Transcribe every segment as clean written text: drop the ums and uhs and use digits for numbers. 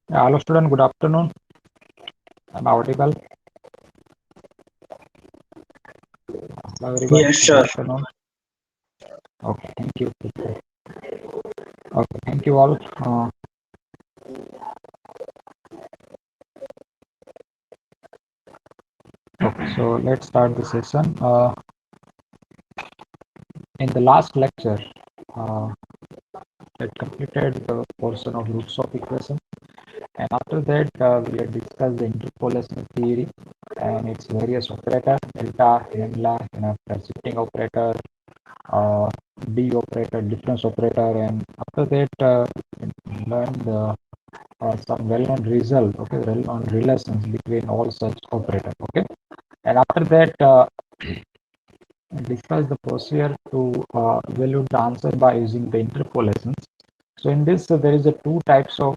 Hello student, good afternoon. I'm audible. Hello everyone, Yes, good sure. afternoon. Okay, thank you. Okay, thank you all. Okay, so let's start the session. In the last lecture, uh, I completed the portion of roots of equation, and after that we had discussed the interpolation theory and its various operator, delta, lambda, and after shifting operator, uh, D operator, difference operator, and after that learned some well-known result, okay, well-known relations between all such operators, okay, and after that discuss the procedure to evaluate the answer by using the interpolations. So in this, there is a two types of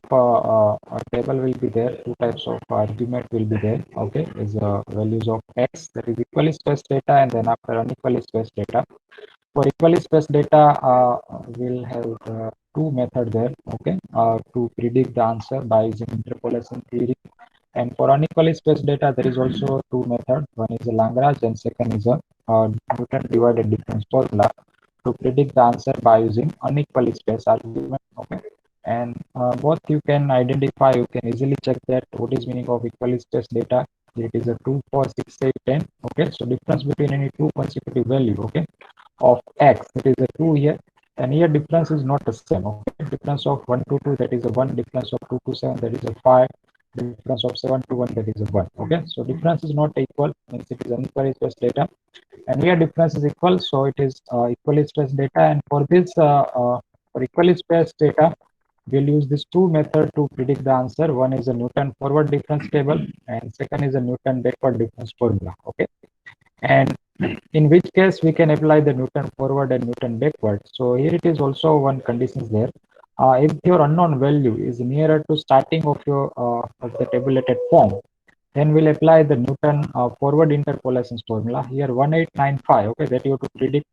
table will be there, two types of argument will be there. Okay, is values of x, that is equally spaced data, and then after unequally spaced data. For equally spaced data, we'll have two method there. Okay, to predict the answer by using interpolation theory. And for unequally spaced data, there is also two methods. One is a Lagrange and second is a Newton divided difference formula to predict the answer by using unequally spaced argument. Okay, and both you can identify. You can easily check that what is meaning of equally spaced data. It is a 2, 4, 6, 8, 10. Okay, so difference between any two consecutive value. Okay, of x, that is a 2 here, and here difference is not the same. Okay, difference of 1 to 2, that is a 1, difference of 2 to 7, that is a 5, difference of 7 to 1, that is a 1. Okay, so difference is not equal, means it is unequally spaced data, and here difference is equal, so it is equally spaced data. And for this for equally spaced data, we'll use this two method to predict the answer. One is a Newton forward difference table, and second is a Newton backward difference formula. Okay, and in which case we can apply the Newton forward and Newton backward. So here it is also one condition is there. If your unknown value is nearer to starting of your of the tabulated form, then we'll apply the Newton forward interpolation formula. Here 1895, okay, that you have to predict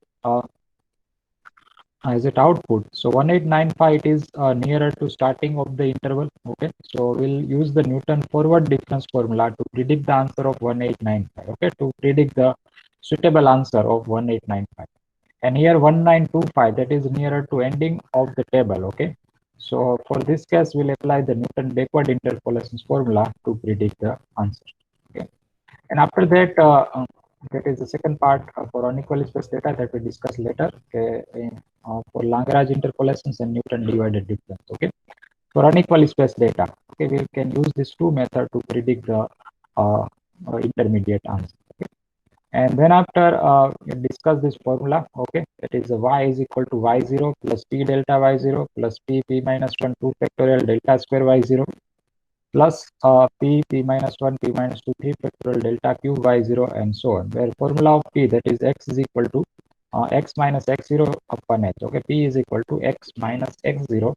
as it output. So 1895, it is nearer to starting of the interval. Okay, so we'll use the Newton forward difference formula to predict the answer of 1895. Okay, to predict the suitable answer of 1895. And here 1925, that is nearer to ending of the table. Okay, so for this case, we'll apply the Newton backward interpolation formula to predict the answer. Okay, and after that, that is the second part for unequally spaced data that we discuss later. Okay, for Lagrange interpolations and Newton divided difference. Okay, for unequally spaced data, okay, we can use these two methods to predict the intermediate answer. Okay, and then after we discuss this formula. Okay, that is y is equal to y0 plus p delta y0 plus p minus 1 2 factorial delta square y0 plus p minus 1 p minus 2 3 factorial delta cube y0 and so on, where formula of p, that is x is equal to x minus x0 upon h. Okay, p is equal to x minus x0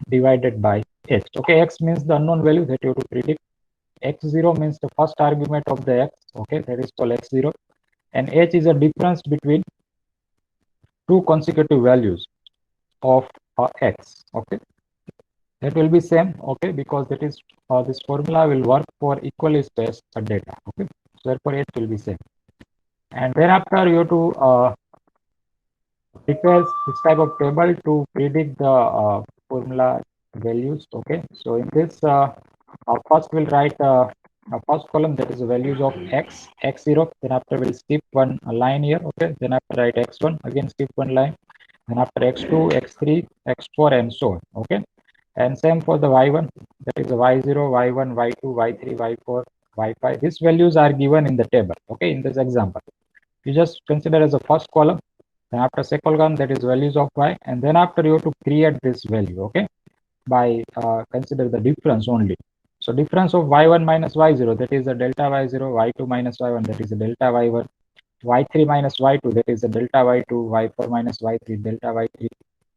divided by h. Okay, x means the unknown value that you have to predict, x0 means the first argument of the x. Okay, that is called x0, and h is a difference between two consecutive values of x. Okay, that will be same. Okay, because that is this formula will work for equally spaced data. Okay, so therefore it will be same. And thereafter you have to prepare this type of table to predict the formula values. Okay, so in this first we'll write first column, that is the values of x, x0, then after we'll skip one line here. Okay, then after write x1, again skip one line, then after x2, x3, x4 and so on. Okay, and same for the y1, that is the y0, y1, y2, y3, y4, y5. These values are given in the table. Okay, in this example you just consider as a first column, then after second column, that is values of y, and then after you have to create this value. Okay, by consider the difference only. So difference of y1 minus y0, that is the delta y0, y2 minus y1, that is the delta y1, y3 minus y2, that is the delta y2, y4 minus y3, delta y3.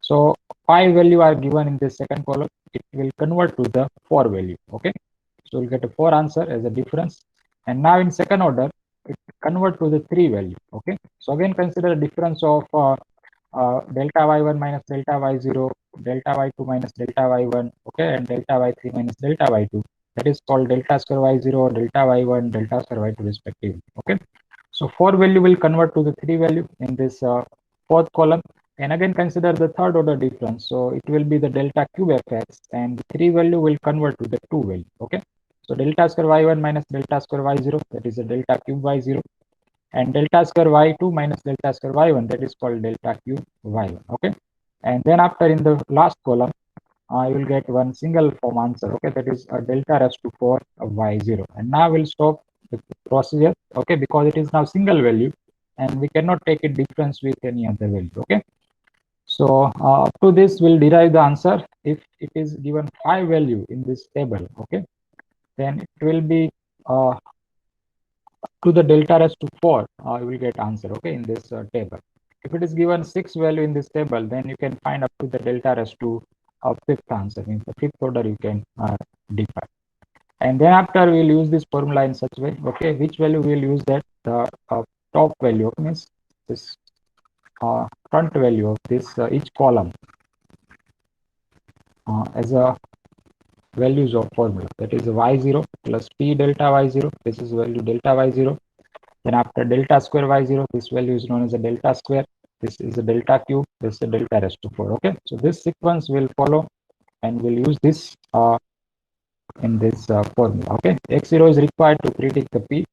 So 5 value are given in this second column. It will convert to the 4 value. Okay, So we'll get a 4 answer as a difference. And now in second order, it convert to the 3 value. Okay. So again, consider a difference of delta y1 minus delta y0, delta y2 minus delta y1, okay, and delta y3 minus delta y2. That is called delta square y0, delta y1, delta square y2 respectively. Okay. So 4 value will convert to the 3 value in this fourth column. And again, consider the third order difference. So it will be the delta cube fx, and the 3 value will convert to the 2 value. Okay. So delta square y1 minus delta square y0, that is a delta cube y0, and delta square y2 minus delta square y1, that is called delta cube y1. Okay. And then after in the last column, you will get one single form answer. Okay. That is a delta raised to 4 of y0. And now we'll stop the procedure. Okay. Because it is now single value and we cannot take a difference with any other value. Okay. So up to this, we'll derive the answer. If it is given 5 value in this table, okay, then it will be to the delta raised to 4, you will get answer, okay, in this table. If it is given 6 value in this table, then you can find up to the delta raised to fifth answer, means the fifth order you can define. And then after we'll use this formula in such way, okay, which value we'll use, that the top value, means this front value of this each column as a values of formula, that is y0 plus p delta y0, this is value delta y0. Then after delta square y0, this value is known as a delta square. This is a delta cube. This is a delta raised to 4. Okay. So this sequence will follow, and we'll use this in this formula. Okay. X0 is required to predict the p.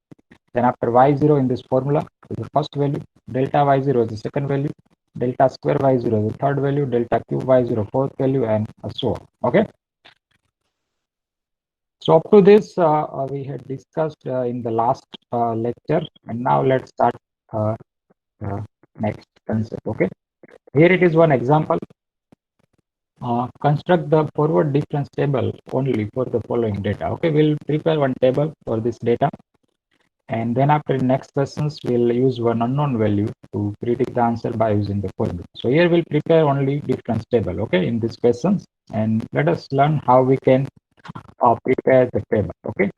Then after y0 in this formula is the first value. Delta y0 is the second value. Delta square y0 is the third value. Delta cube y0 fourth value, and so on. Okay. So up to this, we had discussed in the last lecture, and now let's start next concept. Okay, here it is one example. Construct the forward difference table only for the following data. Okay, we'll prepare one table for this data, and then after next questions we'll use one unknown value to predict the answer by using the formula. So here we'll prepare only difference table, okay, in these questions, and let us learn how we can prepare the table. Okay.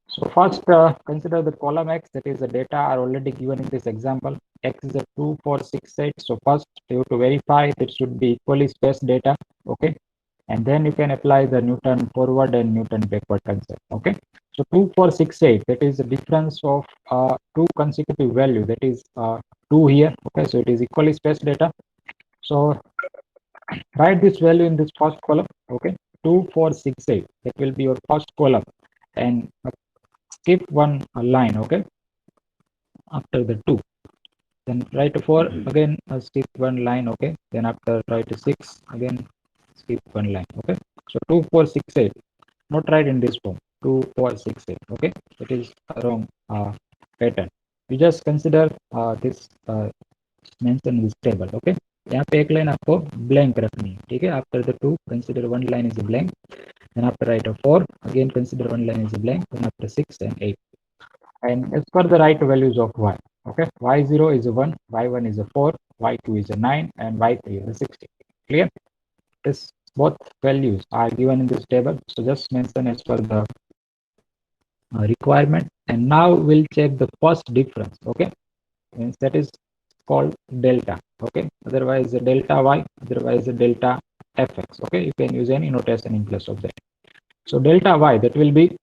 So first, consider the column X, that is the data are already given in this example. X is a 2, 4, 6, 8. So first you have to verify that it should be equally spaced data. Okay. And then you can apply the Newton forward and Newton backward concept. Okay. So 2, 4, 6, 8, that is the difference of two consecutive value, that is 2 here. Okay. So it is equally spaced data. So write this value in this first column. Okay. 2, 4, 6, 8. That will be your first column. And skip one line, okay, after the 2. Then write 4 again, skip one line, okay. Then after write 6 again, skip one line, okay. So 2, 4, 6, 8. Not write in this form. 2, 4, 6, 8. Okay, it is a wrong pattern. You just consider this mention this table. Okay, यहाँ पे एक line आपको blank रखनी है, ठीक है. After the 2, consider one line is a blank. Then after write 4 again, consider one line is a blank. Then after 6 and 8. And as per the right values of y, okay, y0 is a 1, y1 is a 4, y2 is a 9, and y3 is a 16. Clear? This both values are given in this table, so just mention as per the requirement. And now we'll check the first difference. Okay, means that is called delta. Okay, otherwise the delta y, otherwise the delta fx. Okay, you can use any notation in place of that. So delta y, that will be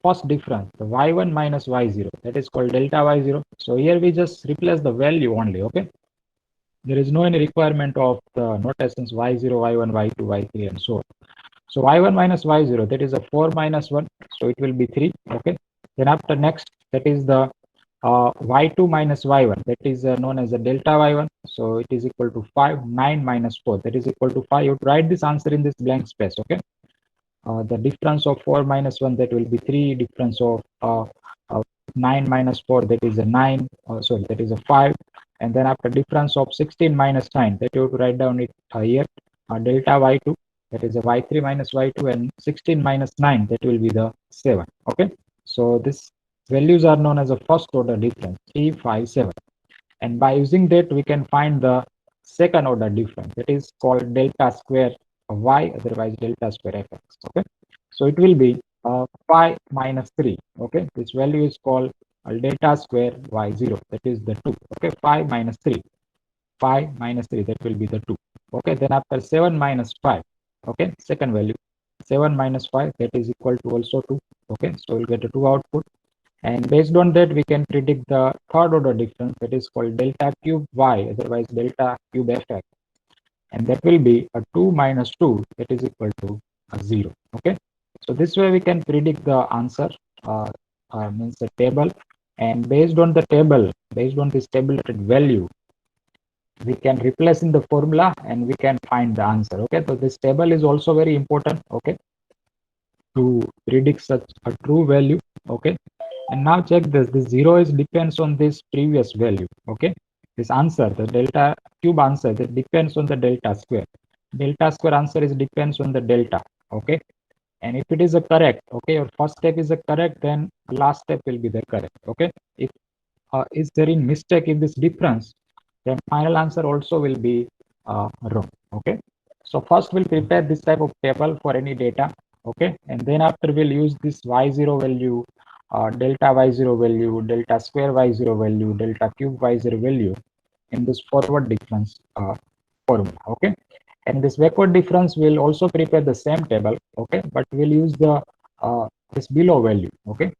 first difference, the y1 minus y0, that is called delta y0. So here we just replace the value only. Okay, there is no any requirement of the notations y0, y1, y2, y3, and so on. So y1 minus y0, that is a 4 minus 1, so it will be 3. Okay, then after next, that is the y2 minus y1, that is known as the delta y1, so it is equal to 5. 9 minus 4, that is equal to 5. You write this answer in this blank space. Okay, the difference of 4 minus 1, that will be 3. Difference of 9 minus 4, that is a 9. Sorry, that is a 5. And then after difference of 16 minus 9, that you have to write down it here, delta y2, that is a y3 minus y2, and 16 minus 9, that will be the 7. Okay, so this values are known as a first order difference, 3, 5, 7. And by using that, we can find the second order difference, that is called delta square y, otherwise delta square fx. Okay, so it will be 5 minus 3. Okay, this value is called delta square y0, that is the 2. Okay, 5 minus 3, 5 minus 3, that will be the 2. Okay, then after 7 minus 5, okay, second value, 7 minus 5, that is equal to also 2. Okay, so we'll get a 2 output, and based on that we can predict the third order difference, that is called delta cube y, otherwise delta cube fx, and that will be a 2 minus 2, that is equal to a 0. Okay, so this way we can predict the answer, uh, means the table, and based on the table, based on this tabulated value, we can replace in the formula and we can find the answer. Okay, so this table is also very important, okay, to predict such a true value. Okay, and now check this, the 0 is depends on this previous value. Okay, this answer, the delta cube answer, that depends on the delta square answer is depends on the delta. Okay, and if it is a correct, okay, your first step is a correct, then last step will be the correct. Okay, if is there in mistake in this difference, then final answer also will be wrong. Okay, so first we'll prepare this type of table for any data. Okay, and then after we'll use this y0 value, delta y0 value, delta square y0 value, delta cube y0 value in this forward difference formula. Okay, and this backward difference will also prepare the same table. Okay, but we'll use the this below value. Okay,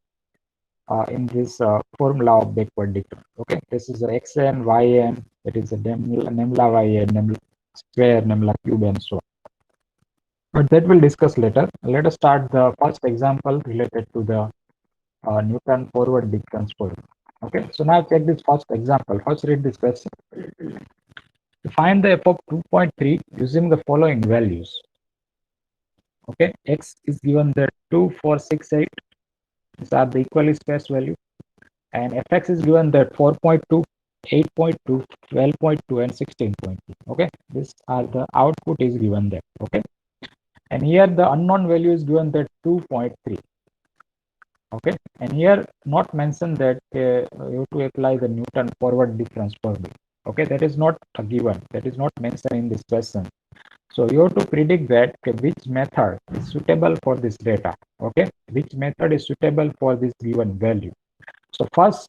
in this formula of backward difference. Okay, this is the xn, yn, that is the nemla yn, nemla square, nemla cube, and so on. But that we'll discuss later. Let us start the first example related to the Newton forward difference formula. Okay, so now check this first example. First read this question. To find the f of 2.3 using the following values. Okay, x is given the 2, 4, 6, 8. These are the equally spaced value. And fx is given that 4.2, 8.2, 12.2, and 16.2. Okay, these are the output is given there. Okay, and here the unknown value is given that 2.3. Okay, and here not mentioned that you have to apply the Newton forward difference formula. Okay, that is not a given, that is not mentioned in this question. So you have to predict that which method is suitable for this data. Okay, which method is suitable for this given value. So first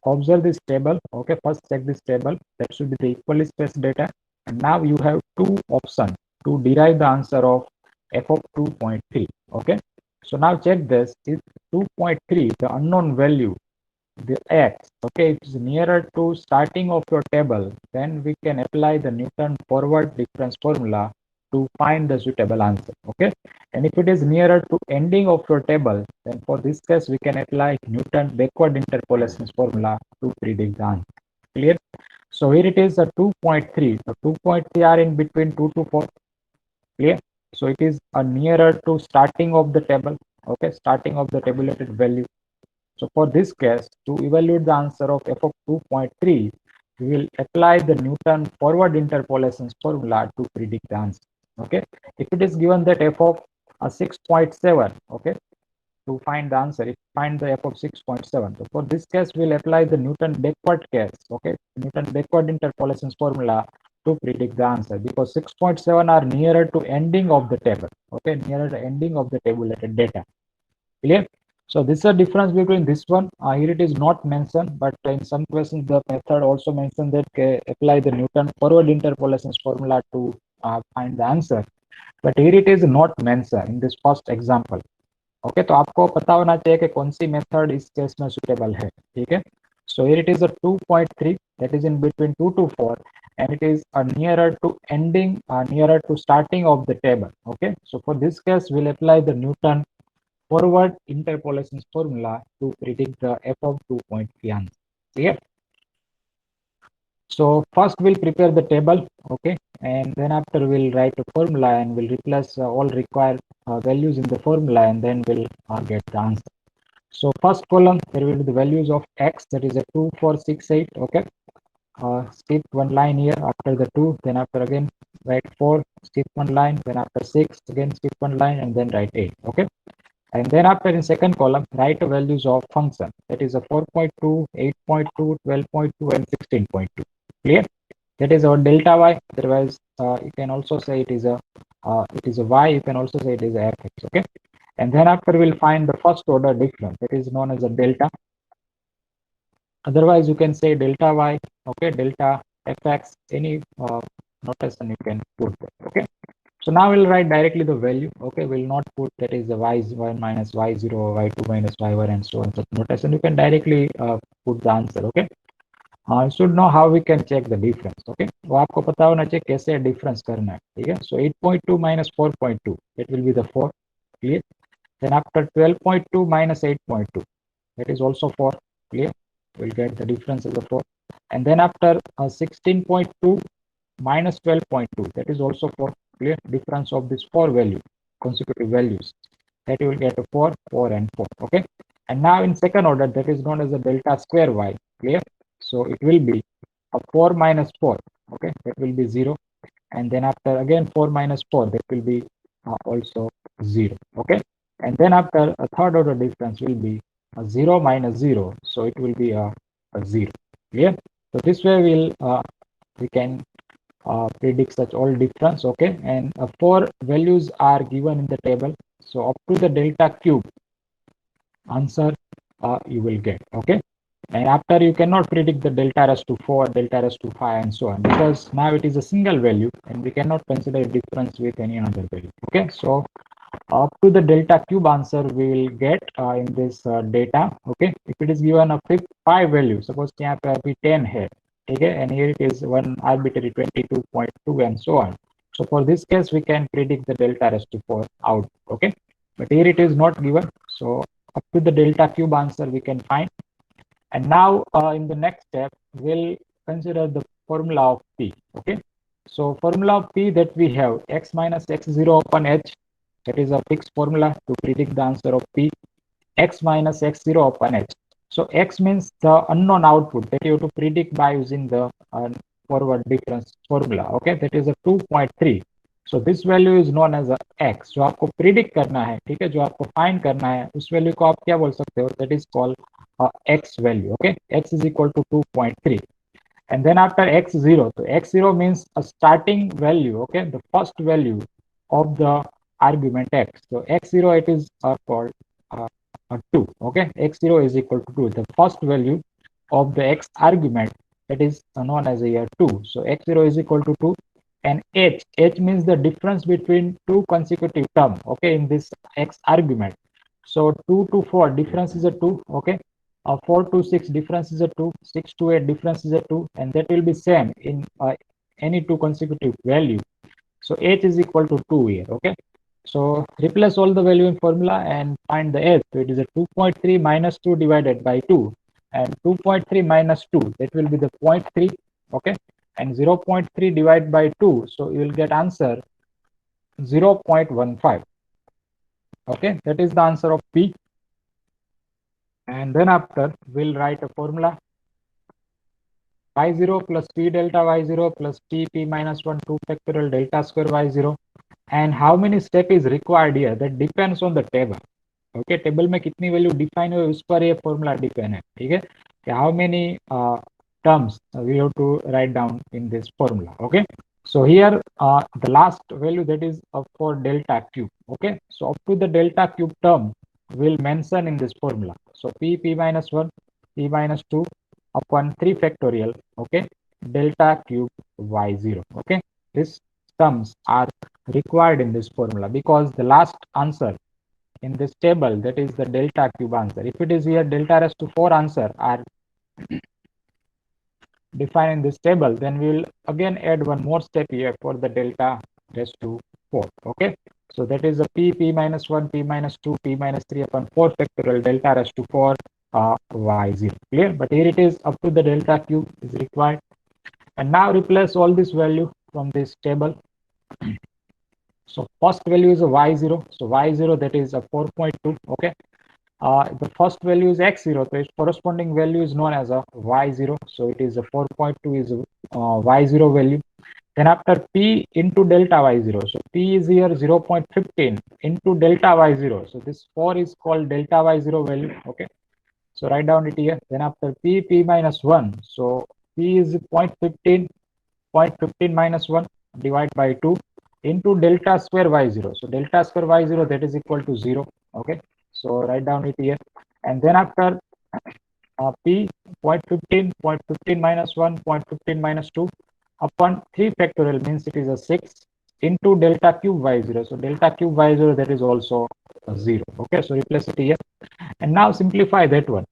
observe this table. Okay, first check this table, that should be the equally spaced data, and now you have two options to derive the answer of f of 2.3. Okay, so now check this, if 2.3, the unknown value, the x, okay, it is nearer to starting of your table, then we can apply the Newton forward difference formula to find the suitable answer. Okay, and if it is nearer to ending of your table, then for this case we can apply Newton backward interpolation formula to predict the answer. Clear? So here it is a 2.3. So 2.3 are in between 2 to 4. Clear? So it is a nearer to starting of the table. Okay, starting of the tabulated value. So for this case, to evaluate the answer of f of 2.3, we will apply the Newton forward interpolation formula to predict the answer. Okay, if it is given that f of 6.7, okay, to find the answer, if find the f of 6.7. So for this case, we'll apply the Newton backward case, okay, Newton backward interpolation formula to predict the answer, because 6.7 are nearer to ending of the table, okay, nearer the ending of the tabulated data. Clear? So this is a difference between this one. Here it is not mentioned, but in some questions the method also mentioned that apply the Newton forward interpolation formula to find the answer. But here it is not mentioned in this first example. Okay, तो आपको पता होना चाहिए कि कौन सी method इस case में suitable है. ठीक है, so here it is a 2.3, that is in between 2 to 4, and it is nearer to ending, nearer to starting of the table. Okay, so for this case we'll apply the Newton forward interpolation formula to predict the f of 2.3 answer. Clear? So first we'll prepare the table, okay, and then after we'll write a formula and we'll replace all required values in the formula, and then we'll get the answer. So first column, there will be the values of x, that is a 2, 4, 6, 8. Okay, skip one line here after the 2, then after again write 4, skip one line, then after 6 again skip one line, and then write 8. Okay, and then after in second column write the values of function, that is a 4.2, 8.2, 12.2, and 16.2. Clear? That is our delta y. Otherwise you can also say it is a y, you can also say it is a fx. Okay, And then after we'll find the first order difference, that is known as a delta. Otherwise, you can say delta y, okay, delta fx, any notation you can put there, okay. So now we'll write directly the value, okay. We'll not put that is the y1 minus y0, y2 minus y1 and so on, such notation. You can directly put the answer, okay. You should know how we can check the difference, okay. तो आपको पता होना चाहिए कैसे difference करना है, ठीक है. So 8.2 minus 4.2, that will be the 4, clear. Then after 12.2 minus 8.2, that is also 4, clear. We'll get the difference as a 4. And then after 16.2 minus 12.2, that is also 4, clear. Difference of these 4 values, consecutive values, that you will get a 4, 4 and 4, okay. And now in second order, that is known as a delta square y, clear. So it will be a 4 minus 4, okay, that will be 0. And then after again 4 minus 4, that will be also 0, okay. And then after a third order difference will be a 0 minus 0, so it will be a 0, clear. So this way we can predict such all difference, okay. And 4 values are given in the table, so up to the delta cube answer you will get, okay. And after you cannot predict the delta raised to 4, delta raised to 5 and so on, because now it is a single value and we cannot consider difference with any other value, okay. So up to the delta cube answer we will get in this data, okay. If it is given a 5 value, suppose यहाँ पे अभी 10 है, ठीक है, and here it is one arbitrary 22.2 and so on. So for this case we can predict the delta raised to 4 out, okay. But here it is not given, so up to the delta cube answer we can find. And now in the next step, we'll consider the formula of P, okay. So formula of P that we have, x minus x0 upon h, that is a fixed formula to predict the answer of P, x minus x0 upon h. So x means the unknown output that you have to predict by using the forward difference formula, okay, that is a 2.3. So this value is known as a x. जो आपको predict करना है, ठीक है, जो आपको find करना है, उस value को आप क्या बोल सकते हो, that is called x value, okay. X is equal to 2.3. And then after x0, so x0 means a starting value, okay, the first value of the argument x. So x0 it is called 2, okay. X0 is equal to 2, the first value of the x argument, that is known as a 2. So x0 is equal to 2. And h means the difference between two consecutive terms, okay, in this x argument. So 2 to 4 difference is a 2, okay. 4 to 6 difference is a 2, 6 to 8 difference is a 2, and that will be same in any two consecutive value. So h is equal to 2 here, okay. So replace all the value in formula and find the h. So it is a 2.3 minus 2 divided by 2, and 2.3 minus 2, that will be the 0.3, okay. And 0.3 divided by 2, so you will get answer 0.15, okay. That is the answer of P. And then after we'll write a formula, y0 plus p delta y0 plus p minus 1 2 factorial delta square y0. And how many step is required here, that depends on the table, okay. Table में कितनी value define हुई उस पर ये formula depend है, ठीक है, कि how many terms we have to write down in this formula, okay. So here the last value, that is for delta cube, okay. So up to the delta cube term will mention in this formula. So p minus 1, p minus 2 upon 3 factorial, okay, delta cube y0, okay. These terms are required in this formula because the last answer in this table, that is the delta cube answer. If it is here delta raised to 4 answer are defined in this table, then we will again add one more step here for the delta raised to 4, okay. So that is a p minus 1, p minus 2, p minus 3 upon 4 factorial delta raised to 4 y0, clear. But here it is up to the delta cube is required. And now replace all this value from this table. So first value is a y0, so y0 that is a 4.2, okay. The first value is x0, so its corresponding value is known as a y0, so it is a 4.2 is a y0 value. Then after p into delta y0, so p is here 0.15 into delta y0, so this 4 is called delta y0 value, okay. So write down it here. Then after p minus 1, so p is 0.15, 0.15 minus 1 divided by 2 into delta square y0, so delta square y0 that is equal to 0. Okay, so write down it here. And then after p 0.15 minus 1 0.15 minus 2 upon 3 factorial means it is a 6 into delta cube y0. So delta cube y0, that is also a 0. Okay, so replace it here. And now simplify that one.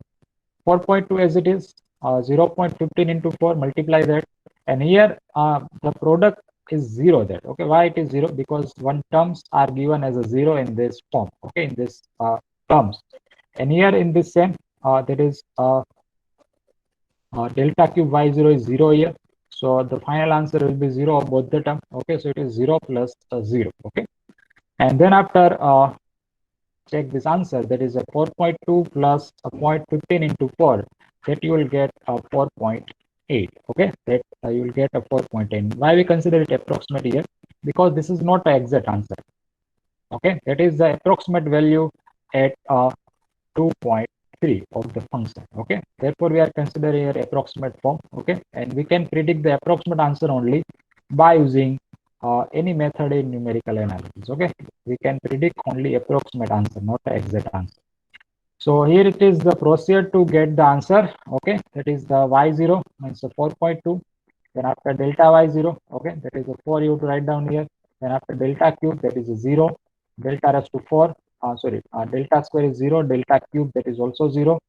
4.2 as it is, 0.15 into 4, multiply that. And here the product is 0 there. Okay, why it is 0? Because one terms are given as a 0 in this form. Okay, in this terms. And here in this same, that is delta cube y0 is 0 here. So the final answer will be 0 of both the term. Okay, so it is 0 plus 0. Okay, and then after check this answer, that is a 4.2 plus a 0.15 into 4, that you will get a 4.8. Okay, that you will get a 4.8. Why we consider it approximate here? Because this is not the exact answer. Okay, that is the approximate value at 2.3 of the function. Okay, therefore we are considering here approximate form. Okay, and we can predict the approximate answer only by using any method in numerical analysis. Okay, we can predict only approximate answer, not the exact answer. So here it is the procedure to get the answer. Okay, that is the y0 means the 4.2. Then after delta y0, okay, that is a 4 you have to write down here. Then after delta cube, that is a 0. Delta raised to 4, delta square is 0. Delta cube, that is also 0.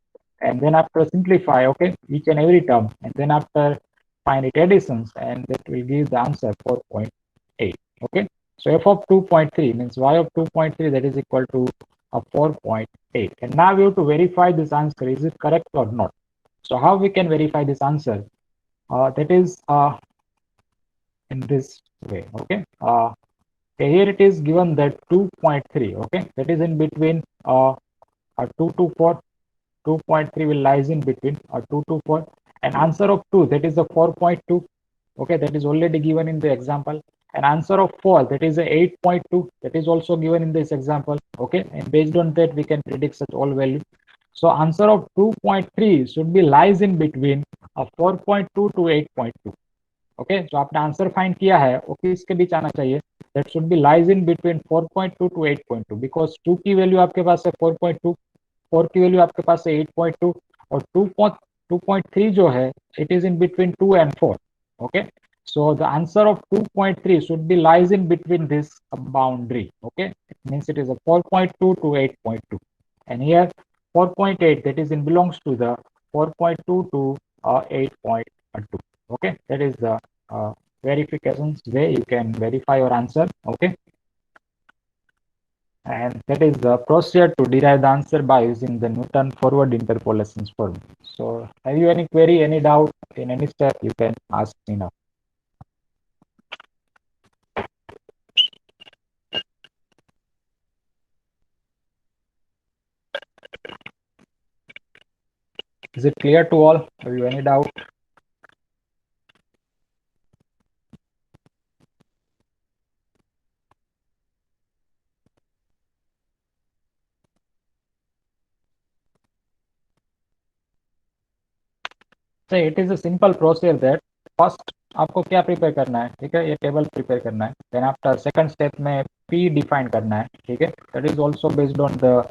And then after simplify, okay, each and every term. And then after find it additions, and that will give the answer 4.8. Okay, so f of 2.3 means y of 2.3, that is equal to a 4.8. And now we have to verify this answer, is it correct or not? So how we can verify this answer? That is in this way. Okay, here it is given that 2.3. Okay, that is in between 2 to 4. 2.3 will lies in between 2 to 4, and answer of 2, that is the 4.2. Okay, that is already given in the example. And answer of 4, that is a 8.2, that is also given in this example. Okay, and based on that we can predict such all value. So answer of 2.3 should be lies in between 4.2 to 8.2. Okay, जो आपने answer find किया है वो किसके बीच आना चाहिए? That should be lies in between 4.2 to 8.2, because 2 की वैल्यू आपके पास है 4.2, 4 की वैल्यू आपके पास है 8.2, और 2.3 जो है it is in between 2 and 4. Okay, so the answer of 2.3 should be lies in between this boundary. Okay, it means it is a 4.2 to 8.2, and here 4.8, that is in belongs to the 4.2 to 8.2. Okay, that is the verifications way you can verify your answer. Okay, and that is the procedure to derive the answer by using the Newton forward interpolations formula. So have you any query, any doubt in any step, you can ask me now. Is it clear to all? Have you any doubt? So it is a simple procedure that first आपको क्या prepare करना है? ठीक है, ये table prepare करना है. Then after second step में p डिफाइन करना है. ठीक है, that is also based on the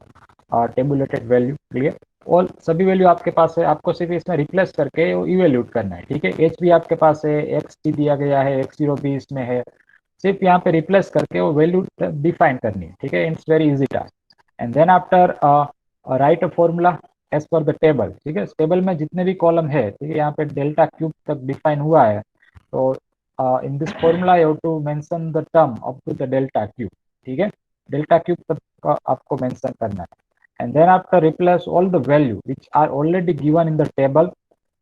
tabulated value. Clear? और सभी वैल्यू आपके पास है, आपको सिर्फ इसमें रिप्लेस करके इवेल्यूट करना है. ठीक है, एच भी आपके पास है, एक्स भी दिया गया है, x0 भी इसमें है, सिर्फ यहाँ पे रिप्लेस करके वो वैल्यू डिफाइन करनी है. ठीक है, it's very easy task. And then after write a formula as per the table. ठीक है, टेबल में जितने भी कॉलम है, ठीक है, यहाँ पे डेल्टा क्यूब तक डिफाइन हुआ है. तो in this formula you have to mention the term up to the delta cube. ठीक है, डेल्टा क्यूब तक का आपको मेंशन करना है. And then after replace all the value which are already given in the table,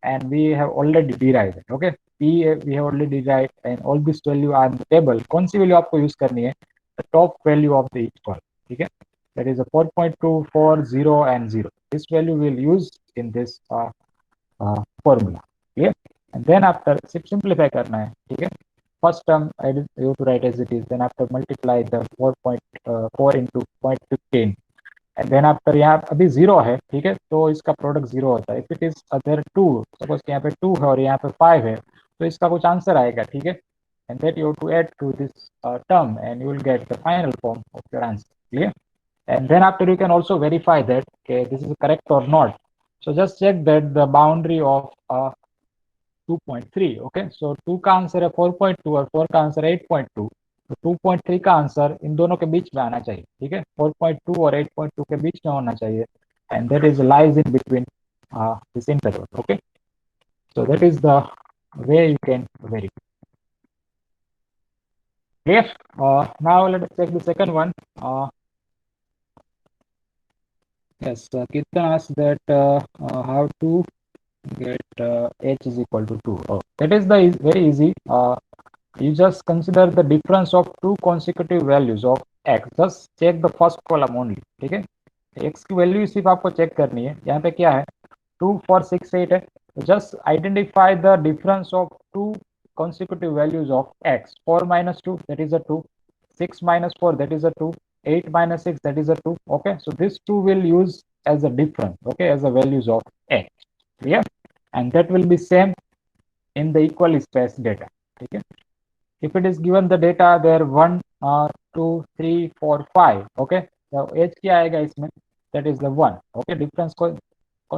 and we have already derived it. Okay, p we have already derived and all this value are in the table. कौन सी value आपको use करनी है? The top value of the each column. ठीक है, that is a 4.2, 4, 0 and 0. This value will use in this formula. Clear? And then after simplify करना है. ठीक है, first term you have to write as it is, then after multiply the 4.4 into 0.15, and then after यहाँ अभी 0 है. ठीक है, तो इसका प्रोडक्ट 0 होता है. If it is other 2, suppose यहाँ पे 2 है और यहाँ पे 5 है, तो इसका कुछ आंसर आएगा. ठीक है, and that you to add to this term and you will get the final form of your answer. Clear? And then after you can also verify that okay, this is correct or not. So just check that the boundary of 2.3. Okay, so 2 का answer है 4.2 और 4 का answer है 8.2, तो 2.3 का answer in दोनों के बीच में आना चाहिए. ठीक है, 4.2 और 8.2 के बीच में होना चाहिए, and that is lies in between this interval. Okay, so that is the way you can verify. Clear? Now let us check the second one. Yes, Kirtan asked that how to get h is equal to 2. Oh, that is the very easy. You just consider the difference of two consecutive values of x. Just check the first column only. ठीक है, x की value सिर्फ आपको check करनी है. यहाँ पे क्या है, 2 4 6 8 है. Just identify the difference of two consecutive values of x. 4 minus 2, that is a 2. 6 minus 4, that is a 2. 8 minus 6, that is a 2. Okay, so this 2 will use as a difference, okay, as the values of x. Yeah, and that will be same in the equally spaced data. Okay, if it is given the data there 1 2 3 4 5. Okay, so h क्या आएगा इसमें, that is the 1. Okay, difference कौन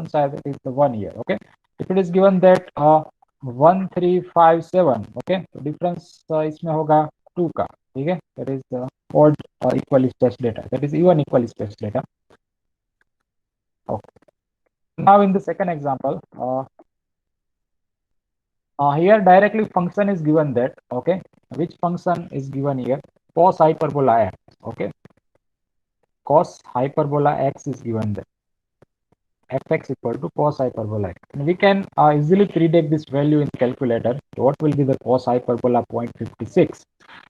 सा है, that is the 1 here. Okay, if it is given that 1 3 5 7. Okay, तो difference इसमें होगा 2 का. ठीक है, that is the odd equally spaced data, that is even equally spaced data. Okay, now in the second example, here directly function is given that, okay, which function is given here, cos hyperbola x. Okay, cos hyperbola x is given there, fx equal to cos hyperbola x. And we can easily predict this value in calculator. So what will be the cos hyperbola 0.56?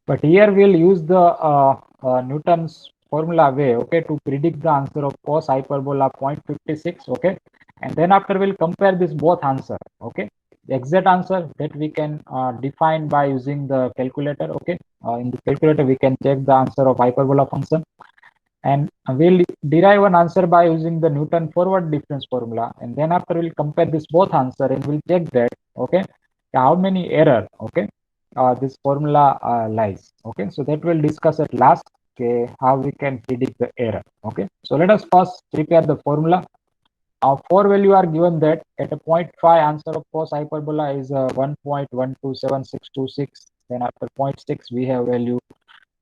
But here we'll use the Newton's formula way, okay, to predict the answer of cos hyperbola 0.56. Okay, and then after we'll compare this both answer. Okay, the exact answer that we can define by using the calculator. Okay, in the calculator we can check the answer of hyperbola function, and we'll derive an answer by using the Newton forward difference formula, and then after we'll compare this both answer and we'll check that, okay, how many error, okay, this formula lies. Okay, so that we'll discuss at last, okay, how we can predict the error. Okay, so let us first prepare the formula. Our 4 value are given that at a 0.5 answer of cos hyperbola is 1.127626. Then after 0.6 we have value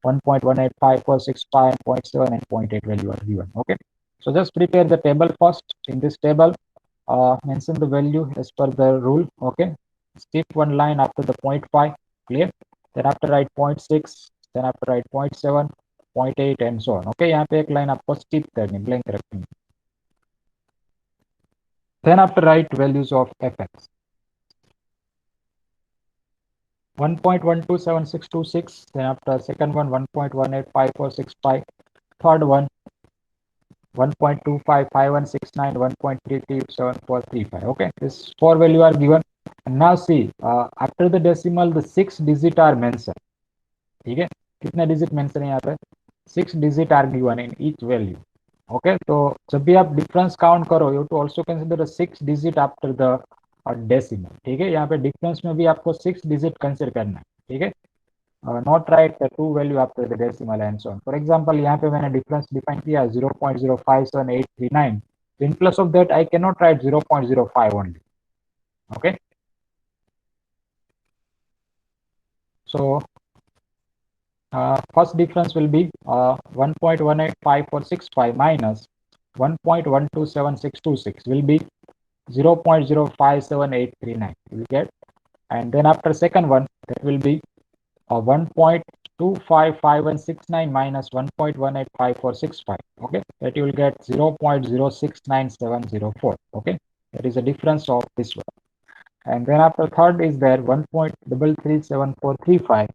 1.185465, 0.7 and 0.8 value are given. Okay, so just prepare the table first. In this table, mention the value as per the rule. Okay, skip one line after the 0.5. Clear? Then after write 0.6, then after write 0.7, 0.8 and so on. Okay, यहाँ पे एक line आपको skip करनी, blank रखनी. Then after write values of fx. 1.127626. Then after second one 1.185465. Third one 1.255169, 1.337435. Okay, this 4 value are given. And now see, after the decimal the 6 digit are mentioned. ठीक है, कितने digit mention है यहाँ पे, 6 digit are given in each value. Okay, तो जब भी आप डिफरेंस काउंट करो you to also consider 6 digit after the decimal. ठीक है, यहाँ पे डिफरेंस में भी आपको 6 डिजिट कंसिडर करना है. ठीक है, not write the two value after the decimal and so on. For example, यहाँ पे मैंने difference define किया 0.057839. In place of that, I cannot write 0.05 only. Okay. So first difference will be 1.185465 minus 1.127626 will be 0.057839. You get, and then after second one that will be 1.255169 minus 1.185465. Okay, that you will get 0.069704. Okay, that is the difference of this one. And then after third is there 1.337435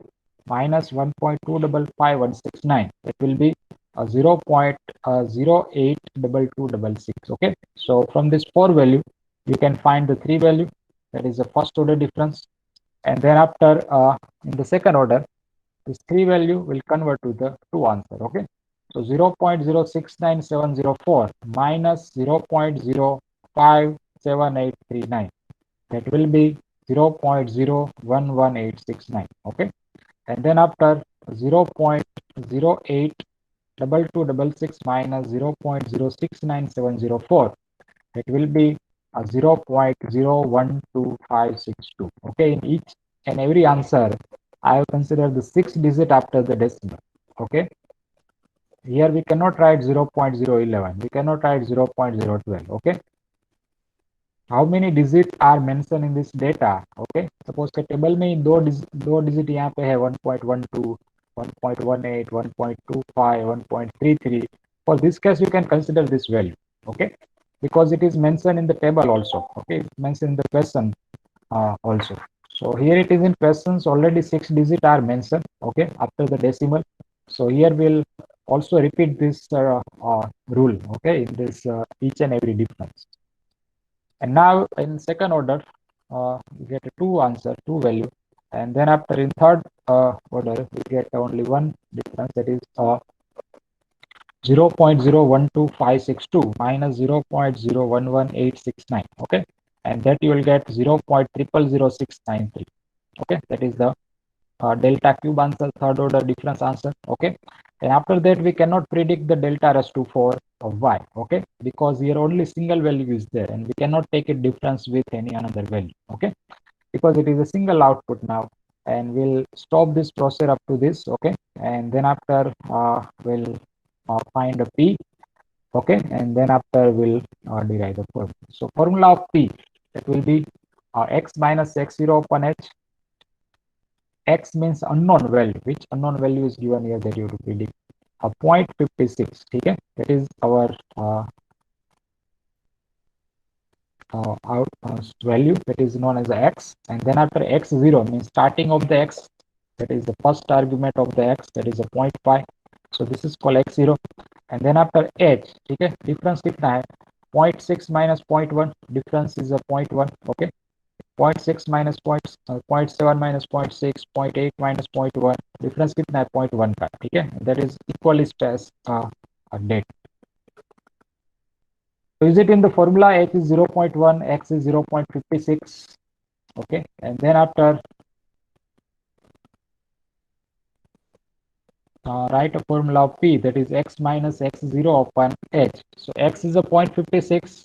minus 1.255169. It will be 0.082266. Okay, so from this 4 value you can find the 3 value, that is the first order difference. And then after in the second order, this 3 value will convert to the 2 answer. Okay, so 0.069704 minus 0.057839, that will be 0.011869. Okay, and then after 0.082266, 2266 minus 0.069704. It will be 0.012562. Okay, in each and every answer, I have considered the 6 digit after the decimal. Okay, here we cannot write 0.011, we cannot write 0.012. Okay, how many digits are mentioned in this data? Okay, suppose के table में दो digit यहाँ पे है 1.12, 1.18, 1.25, 1.33. For this case, you can consider this value. Okay, because it is mentioned in the table also. Okay, it's mentioned in the question also. So here it is in questions, already 6 digits are mentioned. Okay, after the decimal. So here we'll also repeat this rule. Okay, in this each and every difference. And now in second order, we get two answer, two value. And then after in third order, we get only one difference, that is 0.012562 minus 0.011869. Okay, and that you will get 0.000693. Okay, that is the delta cube answer, third order difference answer. Okay, and after that we cannot predict the delta raised to 4 of y. Okay, because here only single value is there and we cannot take a difference with any another value. Okay, because it is a single output now, and we'll stop this process up to this. Okay, and then after we'll find a p. Okay, and then after we'll derive the formula. So formula of p, that will be x minus x0 upon h. X means unknown value. Which unknown value is given here that you have to predict? 0.56. Okay, that is our value, that is known as x. And then after x0 means starting of the x, that is the first argument of the x, that is a 0.5. So this is called x0. And then after h, okay, difference कितना है? 0.6 minus 0.1, difference is a 0.1. Okay, 0.6 minus 0.7 minus 0.6, 0.8 minus 0.1, difference कितना है? 0.1 का. ठीक है, that is equally as date. So is it in the formula? H is 0.1, x is 0.56. Okay, and then after write a formula of p, that is x minus x0 upon h. So x is a 0.56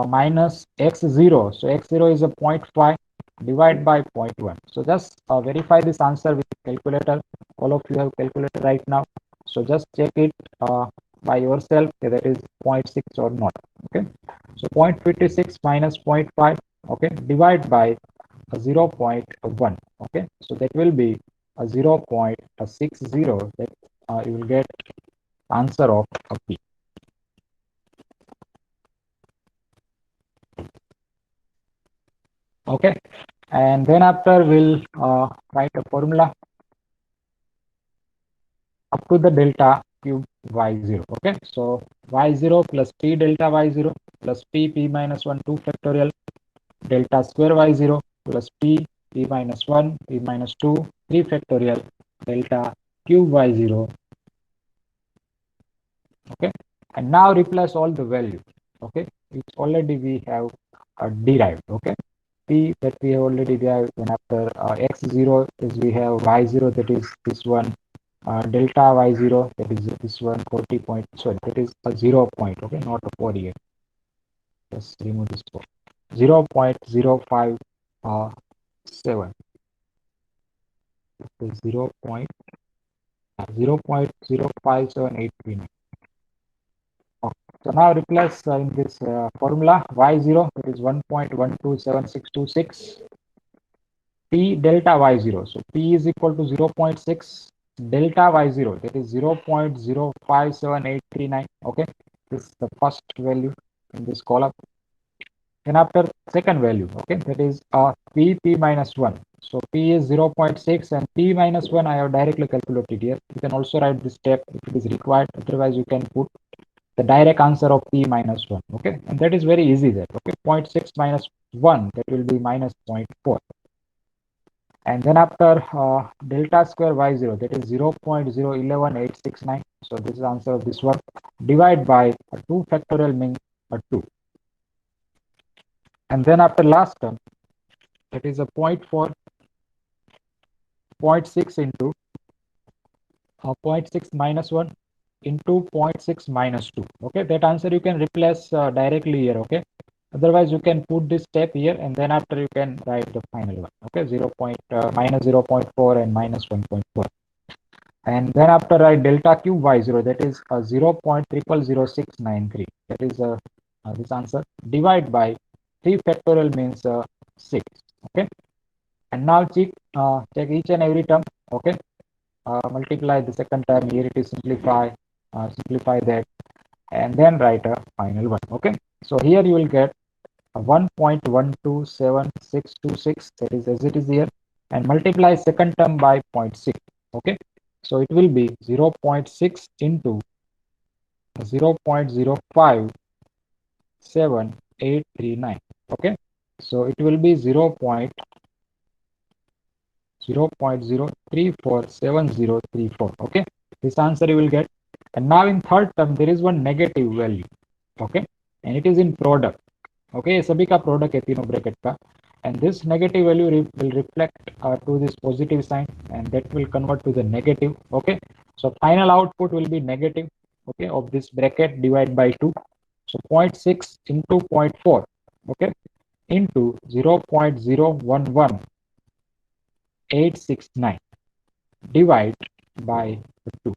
minus x0. So x0 is a 0.5 divided by 0.1. So just verify this answer with calculator. All of you have calculator right now. So just check it by yourself, that is 0.6 or not. Okay, so 0.56 minus 0.5. Okay, divide by 0.1. Okay, so that will be 0.60. That you will get answer of p. Okay, and then after we'll write a formula up to the delta cube y0. Okay, so y0 plus p delta y0 plus p minus 1 2 factorial delta square y0 plus p minus 1 p minus 2 3 factorial delta cube y0. Okay, and now replace all the values. Okay, which already we have derived. Okay, p that we have already derived, and after x0 is we have y0, that is this one, delta y0, that is this one 40 point, sorry, that is a 0 point. Okay, not a 4 here, just remove this 4. 0.057, it is 0.057839. Okay. So now replace in this formula y0, that is 1.127626 p delta y0. So p is equal to 0.6 delta y0, that is 0.057839. Okay, this is the first value in this column. And after second value, okay, that is p minus 1. So p is 0.6 and p minus 1 I have directly calculated here. You can also write this step if it is required, otherwise you can put the direct answer of p minus 1. Okay, and that is very easy there. Okay, 0.6 minus 1, that will be minus 0.4. And then after delta square y0, that is 0.011869. So this is answer of this one. Divide by 2 factorial means 2. And then after last term, that is a 0.4, 0.6 into 0.6 minus 1 into 0.6 minus 2. Okay, that answer you can replace directly here. Okay, otherwise you can put this step here and then after you can write the final one. Okay, minus 0.4 and minus 1.4. And then after write delta cube y0, that is 0.000693. That is this answer. Divide by 3 factorial means 6. Okay, and now check each and every term. Okay, multiply the second term here, it is simplify that and then write a final one. Okay, so here you will get 1.127626, that is as it is here, and multiply second term by 0.6. Okay, so it will be 0.6 into 0.057839. Okay, so it will be 0.0347034. Okay, this answer you will get. And now in third term there is one negative value. Okay, and it is in product. Okay, सभी का product है तीनों bracket का, and this negative value will reflect to this positive sign and that will convert to the negative. Okay, so final output will be negative, okay, of this bracket divided by 2. So 0.6 into 0.4, okay, into 0.011869 divide by 2.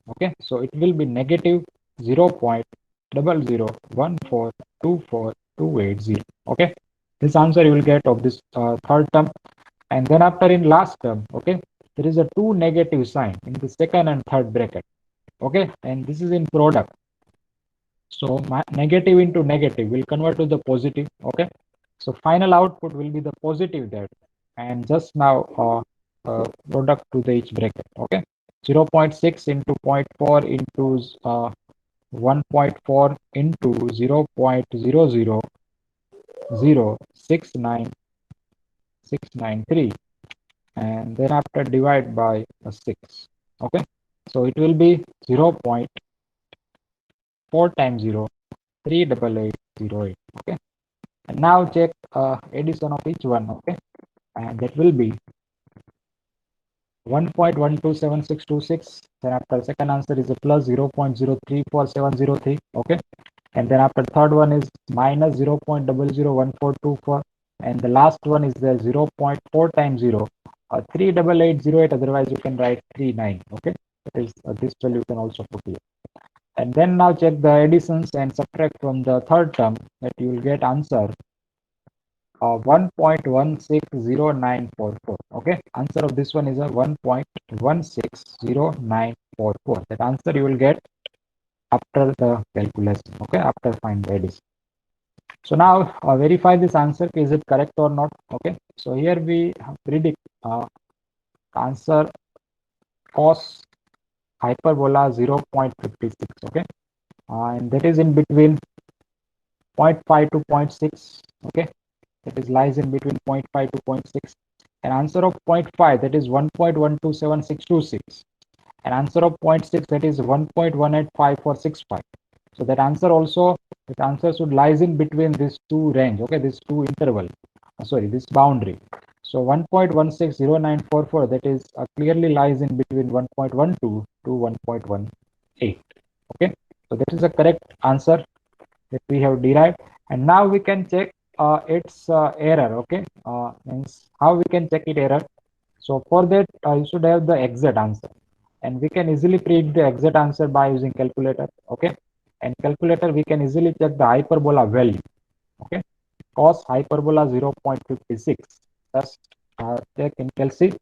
Okay, so it will be negative 0.001424280. Okay, this answer you will get of this third term. And then after in last term, okay, there is a 2 negative sign in the second and third bracket. Okay, and this is in product, so negative into negative will convert to the positive. Okay, so final output will be the positive there, and just now product to the each bracket. Okay, 0.6 into 0.4 into 1.4 into 0.00069693, and then after divide by 6. Okay, so it will be 0.4 times 0, 38808. Okay, and now check addition of each one. Okay, and that will be 1.127626. Then after second answer is a plus 0.034703. Okay, and then after third one is minus 0.001424, and the last one is the 0.4 times 0, 38808. Otherwise you can write 39. Okay, that is this value you can also put here. And then now check the additions and subtract from the third term, that you will get answer 1.160944. Okay, answer of this one is a 1.160944. That answer you will get after the calculation. Okay, after find the addition. So now verify this answer, is it correct or not. Okay, so here we predict answer cos hyperbola 0.56. Okay, and that is in between 0.5 to 0.6. Okay, that is lies in between 0.5 to 0.6. An answer of 0.5, that is 1.127626. An answer of 0.6, that is 1.185465. So that answer also, that answer should lies in between these two range. Okay, this two interval, sorry, this boundary. So 1.160944, that is clearly lies in between 1.12 to 1.18. Okay, so that is the correct answer that we have derived. And now we can check its error. Okay, means how we can check it error. So for that you should have the exact answer, and we can easily predict the exact answer by using calculator. Okay, and calculator we can easily check the hyperbola value. Okay, cos hyperbola 0.56. Just check in calc,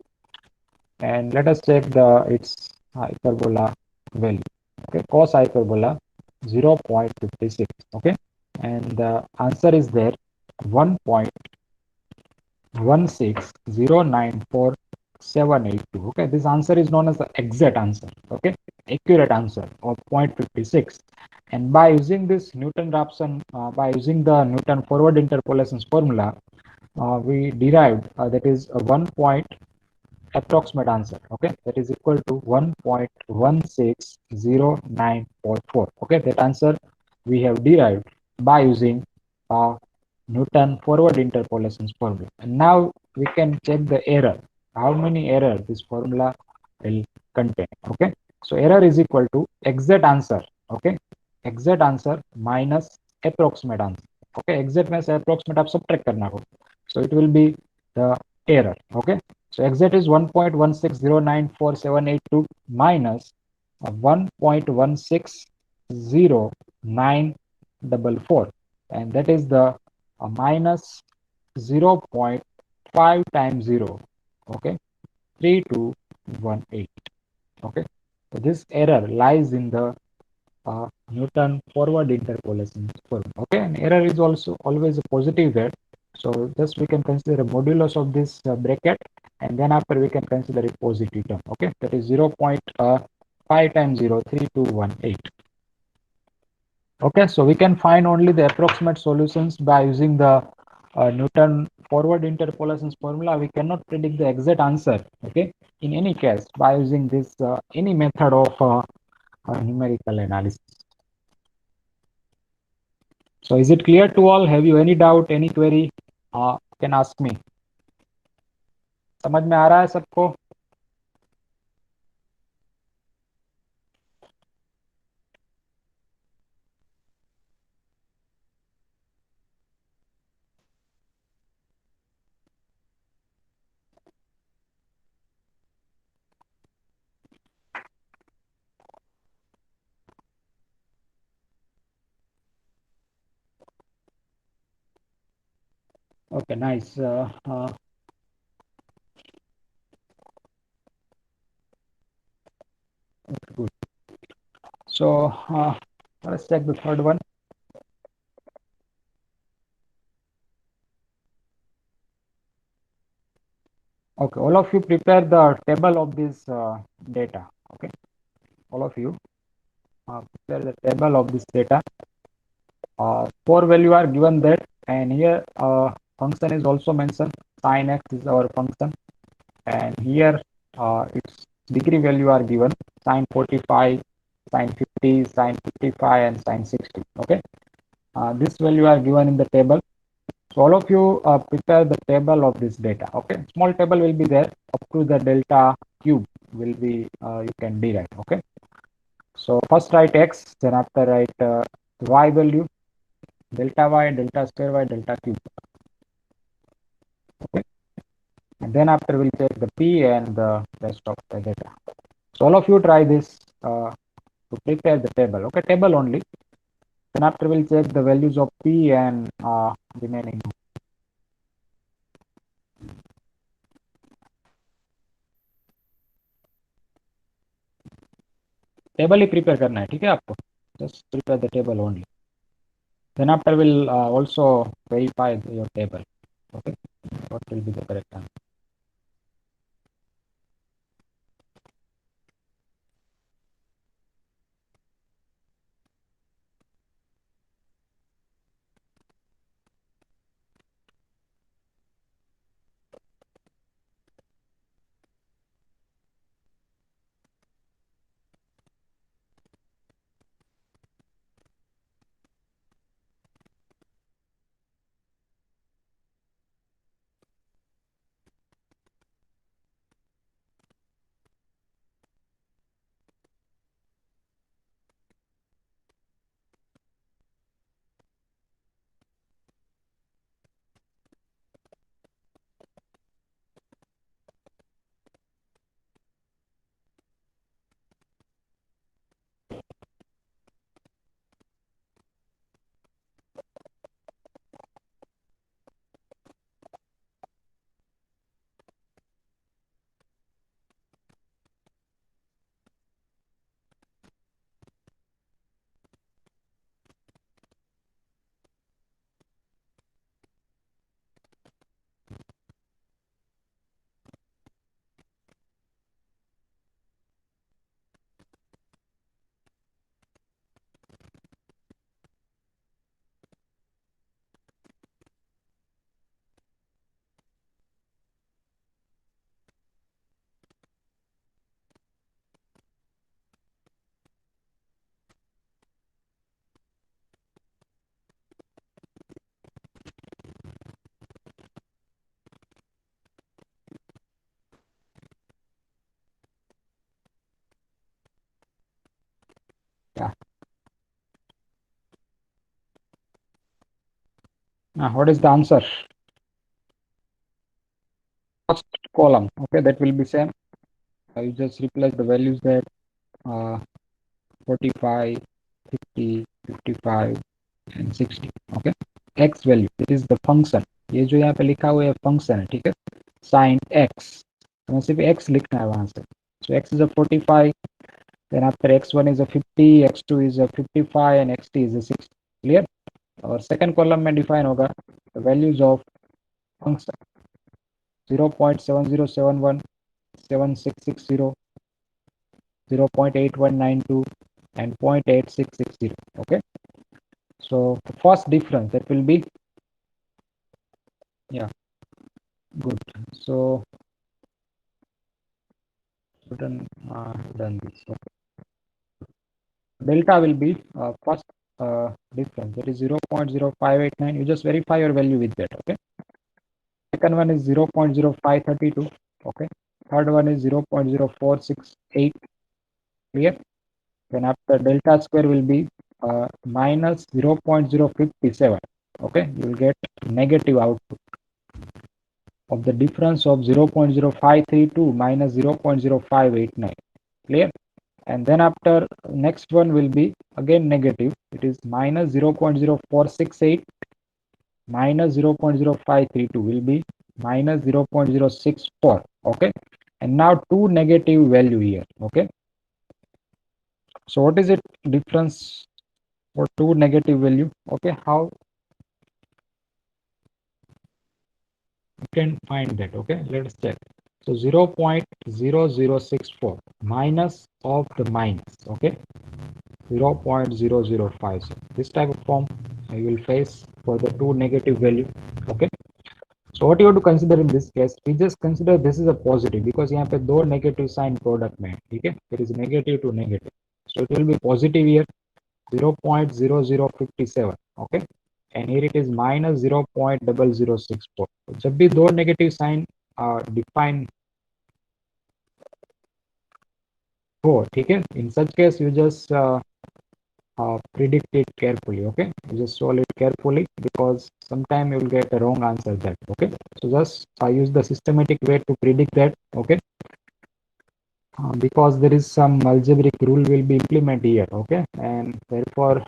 and let us check the its hyperbola value. Okay, cos hyperbola 0.56. Okay, and the answer is there 1.16094782. Okay, this answer is known as the exact answer. Okay, accurate answer of 0.56. And by using this Newton-Raphson, by using the Newton forward interpolations formula, we derived that is a 1 point approximate answer. Okay, that is equal to 1.160944. Okay, that answer we have derived by using Newton forward interpolations formula. And now we can check the error, how many error this formula will contain. Okay, so error is equal to exact answer. Okay, exact answer minus approximate answer. Okay, exact means approximate आप subtract करना हो, so it will be the error. Okay, so exact is 1.1609478 minus 1.16094, and that is the minus 0.5 times 0. Okay, 3218. Okay, so this error lies in the Newton forward interpolation formula. Okay, and error is also always a positive there. So just we can consider a modulus of this bracket, and then after we can consider a positive term. Okay, that is 0.5 times 0, 3218. Okay, so we can find only the approximate solutions by using the Newton forward interpolations formula. We cannot predict the exact answer. Okay, in any case by using this any method of numerical analysis. So is it clear to all? Have you any doubt, any query? Can ask me. समझ में आ रहा है सबको? Okay, nice. Good. So let's check the third one. Okay, all of you prepare the table of this data. Okay, all of you prepare the table of this data. Four value are given there, and here function is also mentioned. Sin x is our function, and here its degree value are given. Sin 45, sin 50, sin 55, and sin 60. Okay, this value are given in the table. So all of you prepare the table of this data. Okay, small table will be there up to the delta cube will be you can derive. Okay, so first write x, then after write y value, delta y, delta square y, delta cube. Okay, and then after we'll take the p and the rest of the data. So all of you try this to prepare the table. Okay, table only. Then after we'll check the values of p and remaining. Table he prepare करना है, ठीक है आपको. Just prepare the table only. Then after we'll also verify your table. Okay, what will be the correct answer? Yeah. What is the answer? First column. Okay, that will be same. You just replace the values there. 45, 50, 55 and 60. Okay, x value, it is the function. ये जो यहाँ पे लिखा हुआ है function है, ठीक है, sin x, हमें सिर्फ x लिखना है वहां से. So x is a 45, then after x1 is a 50, x2 is a 55 and xt is a 60. Clear? और second column में define होगा the values of function 0.7071, 7660, 0.8192 and 0.8660. Okay, so the first difference that will be, yeah, good. So done this. Okay. Delta will be first difference, that is 0.0589. You just verify your value with that. Okay, second one is 0.0532. Okay, third one is 0.0468. Clear? Then after delta square will be minus 0.057. Okay, you will get negative output of the difference of 0.0532 minus 0.0589. Clear? And then after next one will be again negative, it is minus 0.0468 minus 0.0532 will be minus 0.064. Okay, and now two negative value here. Okay, so what is it difference for two negative value? Okay, how you can find that? Okay, let's check. So 0.0064 minus of the minus. Okay, 0.0050. This type of form you will face for the two negative value. Okay, so what you have to consider in this case, we just consider this is a positive because यहाँ पे दो negative sign product में, ठीक है, there is negative to negative, so it will be positive here 0.0057. okay, and here it is minus 0.0064. जब भी दो negative sign define हो, ठीक है, in such case you just predict it carefully. Okay, you just solve it carefully because sometime you will get a wrong answer that. Okay, so just use the systematic way to predict that. Okay, because there is some algebraic rule will be implemented here. Okay, and therefore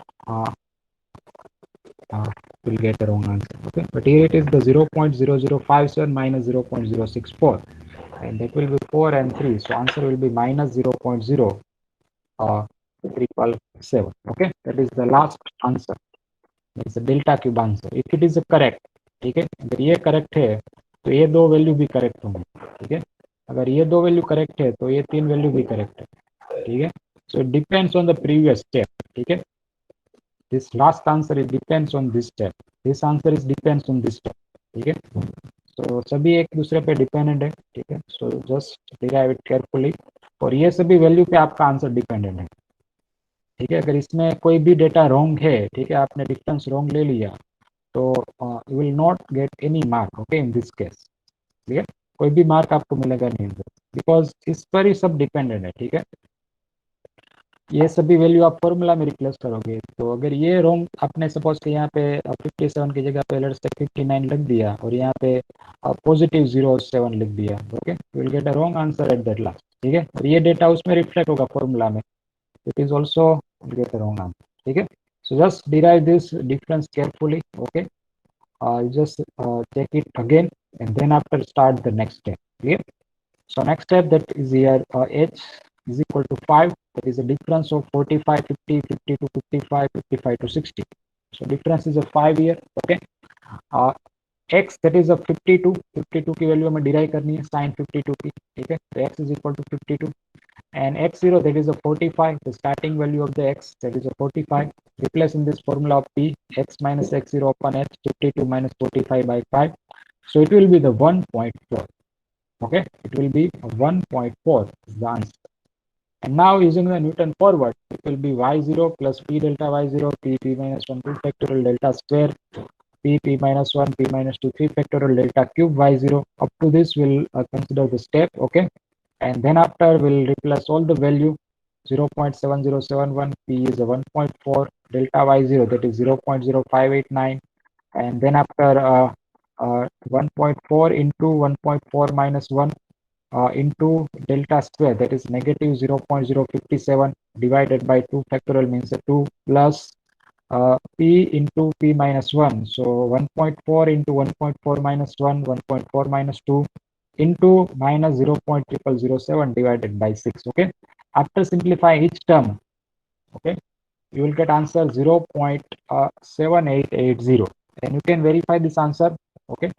will get a wrong answer. Okay, but here it is the 0.0057 minus 0.064 and that will be 4 and 3, so answer will be minus 0.0377. Okay, that is the last answer. It's a delta cube answer. If it is correct, ठीक है, अगर ये correct है तो ये दो value भी correct होंगे. ठीक है, अगर ये दो वैल्यू करेक्ट है तो ये तीन वैल्यू भी करेक्ट है. ठीक है, so it depends on the previous step. ठीक है, this last answer it depends on this step, this answer is depends on this step. ठीक है, so सभी एक दूसरे पे डिपेंडेंट है. ठीक है, so just derive it carefully. और ये सभी वैल्यू पे आपका आंसर डिपेंडेंट है. ठीक है, अगर इसमें कोई भी डेटा रॉन्ग है, ठीक है, आपने डिफरेंस रॉन्ग ले लिया तो you will not get any mark. Okay, in this case. ठीक है, कोई भी मार्क आपको मिलेगा नहीं बिकॉज इस पर ही सब डिपेंडेंट है. ठीक है, ये सभी वैल्यू आप फॉर्मूला में रिप्लेस करोगे तो अगर ये रॉन्ग आपने सपोज के यहाँ पे 57 की जगह पे लेट्स से 59 लिख दिया और यहाँ पे पॉजिटिव 07 लिख दिया, okay, you will get a wrong answer at that last. ठीक है, और ये डेटा उसमें रिफ्लेक्ट होगा फॉर्मूला में, it is also get the wrong answer. Okay, so just derive this difference carefully. Okay, you just check it again and then after start the next step. Clear? So next step, that is here h is equal to 5, that is a difference of 45, 50, 50 to 55, 55 to 60. So difference is a 5 here. Okay, x that is a 52, 52 की value हमें derive करनी है sin 52 की. ठीक है, तो x is equal to 52 and x0 that is a 45, the starting value of the x that is a 45. Replace in this formula of p, x minus x0 upon h, 52 minus 45 by 5, so it will be the 1.4. okay, it will be 1.4 is the answer. And now using the Newton forward, it will be y0 plus p delta y0, p minus 1 2 factorial delta square, p minus 1 p minus 2 3 factorial delta cube y0. Up to this we'll consider the step. Okay, and then after we'll replace all the value 0.7071, P is a 1.4, delta Y0 that is 0.0589, and then after 1.4 into 1.4 minus 1 into delta square, that is negative 0.057 divided by 2 factorial means 2 plus P into P minus 1. So 1.4 into 1.4 minus 1, 1.4 minus 2 into minus 0.0007 divided by 6. Okay. After simplifying each term, okay, you will get answer 0.7880. And you can verify this answer. Okay.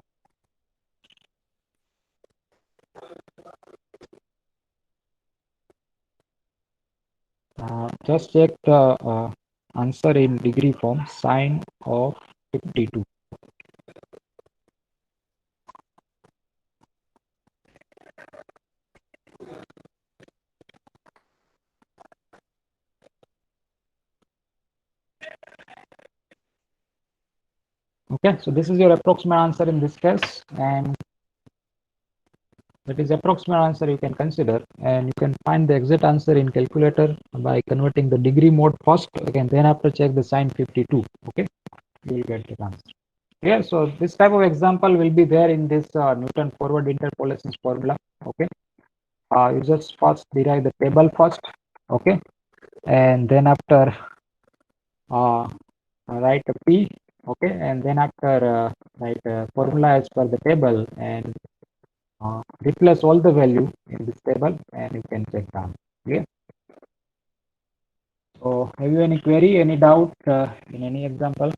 Just check the answer in degree form, sine of 52. Okay, so this is your approximate answer in this case, and that is approximate answer you can consider, and you can find the exact answer in calculator by converting the degree mode first. Again, then after check the sine 52. Okay, you will get the answer. Yeah, so this type of example will be there in this Newton forward interpolations formula. Okay, you just first derive the table first. Okay, and then after write a P. Okay, and then after write a formula as per the table and replace all the value in this table, and you can check down. Yeah. So have you any query, any doubt in any example?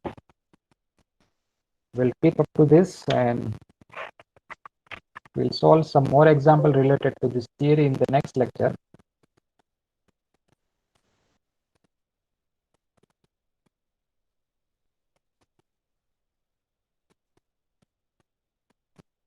We'll keep up to this and we'll solve some more example related to this theory in the next lecture.